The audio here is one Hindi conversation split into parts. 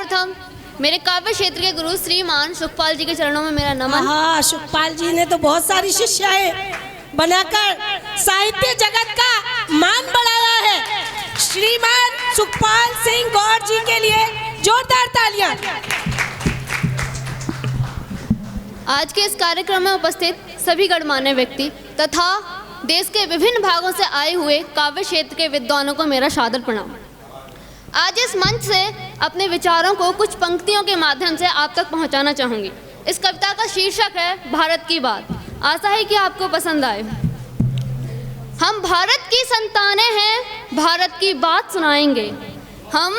सर्वप्रथम मेरे काव्य क्षेत्र के गुरु श्रीमान सुखपाल जी के चरणों में मेरा नमन। हाँ, सुखपाल जी ने तो बहुत सारी शिष्याएं बनाकर साहित्य जगत का मान बढ़ाया है। श्रीमान सुखपाल सिंह गौर जी के लिए जोरदार तालियां। आज के इस कार्यक्रम में उपस्थित सभी गणमान्य व्यक्ति तथा देश के विभिन्न भागों से आए हुए काव्य क्षेत्र के विद्वानों को मेरा सादर प्रणाम। आज इस मंच से अपने विचारों को कुछ पंक्तियों के माध्यम से आप तक पहुंचाना चाहूंगी। इस कविता का शीर्षक है भारत की बात। आशा है कि आपको पसंद आए। हम भारत की संतानें हैं, भारत की बात सुनाएंगे। हम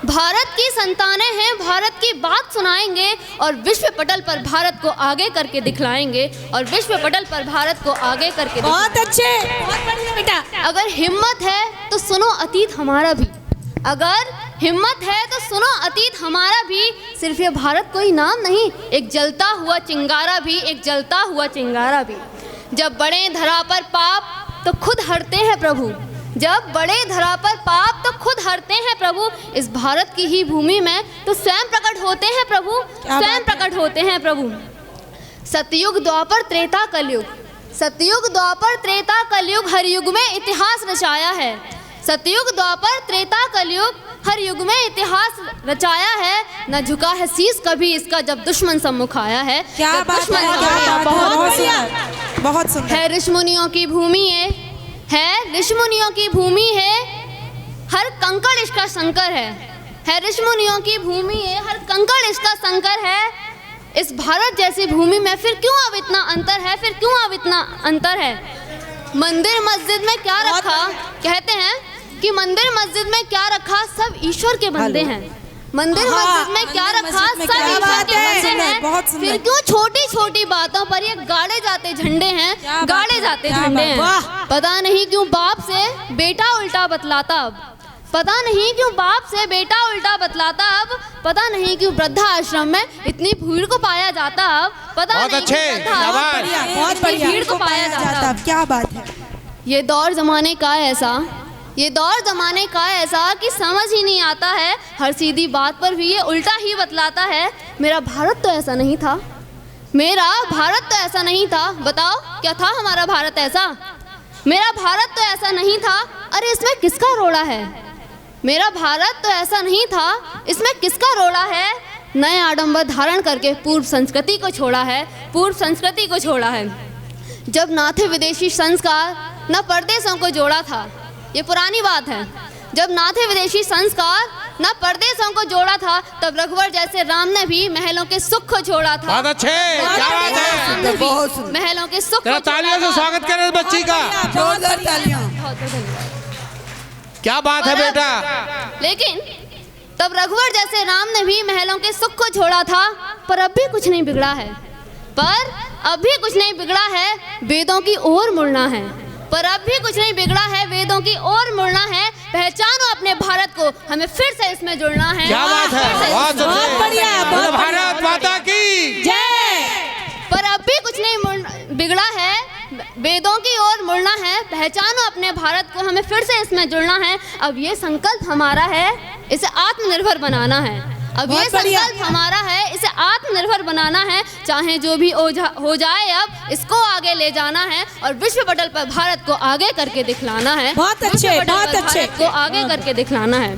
भारत की संतानें हैं, भारत की बात सुनाएंगे और विश्व पटल पर भारत को आगे करके दिखलाएंगे और विश्व पटल पर भारत को आगे करके बहुत अच्छे, बहुत बढ़िया बेटा। अगर हिम्मत है तो सुनो अतीत हमारा भी, अगर हिम्मत है तो सुनो अतीत हमारा भी। सिर्फ ये भारत कोई नाम नहीं, एक जलता हुआ चिंगारा भी, एक जलता हुआ चिंगारा भी। जब बड़े धरा पर पाप तो खुद हरते हैं प्रभु, जब बड़े धरा पर पाप तो खुद हरते हैं प्रभु। इस भारत की ही भूमि में तो स्वयं प्रकट होते हैं प्रभु, स्वयं प्रकट होते हैं प्रभु। सतयुग द्वापर त्रेता कलयुग, सतयुग द्वापर त्रेता कलयुग हर युग में इतिहास रचाया है। सतयुग द्वापर त्रेता कलयुग हर युग में इतिहास रचाया है। न झुका है शीश कभी इसका जब दुश्मन सम्मुख आया है। क्या बात है, बहुत सुंदर। है ऋषि मुनियों की भूमि है ऋषि मुनियों की भूमि है, हर कंकड़ इसका संकर है ऋषि मुनियों की भूमि है, हर कंकड़ इसका संकर है। इस भारत जैसी भूमि में फिर क्यों अब इतना अंतर है, फिर क्यों अब इतना अंतर है। मंदिर मस्जिद में क्या रखा, कहते हैं कि मंदिर मस्जिद में क्या रखा, सब ईश्वर के बंदे हैं। मंदिर मस्जिद में क्या रखा, सब ईश्वर के बंदे हैं। फिर क्यों छोटी छोटी बातों पर ये गाड़े जाते झंडे हैं, गाड़े जाते झंडे हैं। पता नहीं क्यों बाप से बेटा उल्टा बतलाता अब, पता नहीं क्यों बाप से बेटा उल्टा बतलाता अब। पता नहीं क्यों वृद्धा आश्रम में इतनी भीड़ को पाया जाता अब, पता नहीं बहुत भीड़ को पाया जाता अब। क्या बात है। ये दौर जमाने का ऐसा, ये दौर जमाने का ऐसा कि समझ ही नहीं आता है। हर सीधी बात पर भी ये उल्टा ही बतलाता है। मेरा भारत तो ऐसा नहीं था, मेरा भारत तो ऐसा नहीं था। बताओ क्या था हमारा भारत ऐसा, मेरा भारत तो ऐसा नहीं था। अरे इसमें किसका रोड़ा है, मेरा भारत तो ऐसा नहीं था, इसमें किसका रोड़ा है। नए आडंबर धारण करके पूर्व संस्कृति को छोड़ा है, पूर्व संस्कृति को छोड़ा है। जब ना थे विदेशी संस्कार न परदेशों को जोड़ा था, ये पुरानी बात है। जब ना थे विदेशी संस्कार न परदेशों को जोड़ा था, तब रघुवर जैसे राम ने भी महलों के सुख को छोड़ा था। बहुत अच्छे, क्या बात है। महलों के सुख को तालियों से स्वागत करें इस बच्ची का। जोरदार तालियां। क्या बात है बेटा। लेकिन तब रघुवर जैसे राम ने भी महलों के सुख को छोड़ा था, पर अब भी कुछ नहीं बिगड़ा है, पर अब भी कुछ नहीं बिगड़ा है। वेदों की ओर मुड़ना है, पर अब भी कुछ नहीं बिगड़ा है। वेदों की ओर मुड़ना है। पहचानो अपने भारत को, हमें फिर से इसमें जुड़ना है। क्या बात है, बहुत बढ़िया, बहुत भारत माता की जय। पर अब भी कुछ नहीं बिगड़ा है। वेदों की ओर मुड़ना है। पहचानो अपने भारत को, हमें फिर से इसमें जुड़ना है। अब ये संकल्प हमारा है, इसे आत्मनिर्भर बनाना है। अब ये संकल्प हमारा है, इसे आत्मनिर्भर बनाना है। चाहे जो भी हो जाए, अब इसको आगे ले जाना है और विश्व पटल पर भारत को आगे करके दिखलाना है। बहुत अच्छे, बहुत अच्छे। को आगे करके दिखलाना है।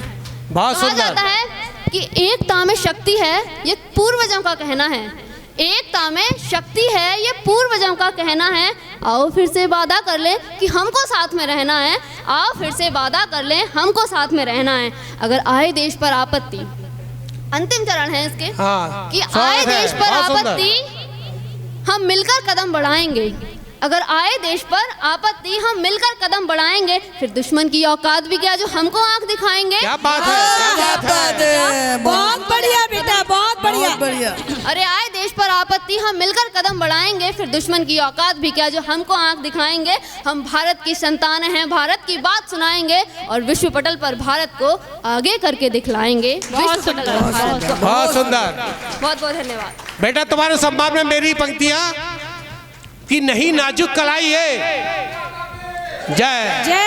बहुत सुंदर। कहा जाता है कि एकता में शक्ति है, ये पूर्वजों का कहना है। एकता में शक्ति है, ये पूर्वजों का कहना है। आओ फिर से वादा कर ले कि हमको साथ में रहना है। आओ फिर से वादा कर ले, हमको साथ में रहना है। अगर आए देश पर आपत्ति, अंतिम चरण है इसके, हाँ, कि आए देश पर आपत्ति हम मिलकर कदम बढ़ाएंगे। अगर आए देश पर आपत्ति हम मिलकर कदम बढ़ाएंगे। फिर दुश्मन की औकात भी क्या जो हमको आंख दिखाएंगे। क्या बात है, क्या बात है। बहुत बढ़िया बेटा, बहुत बढ़िया। अरे आए देश पर आपत्ति हम मिलकर कदम बढ़ाएंगे। फिर दुश्मन की औकात भी क्या जो हमको आंख दिखाएंगे। हम भारत की संतान हैं, भारत की बात सुनाएंगे और विश्व पटल पर भारत को आगे करके दिखलाएंगे। बहुत सुंदर। बहुत बहुत धन्यवाद बेटा। तुम्हारे सम्मान में मेरी पंक्तियां कि नहीं नाजुक कलाई है। जय जय।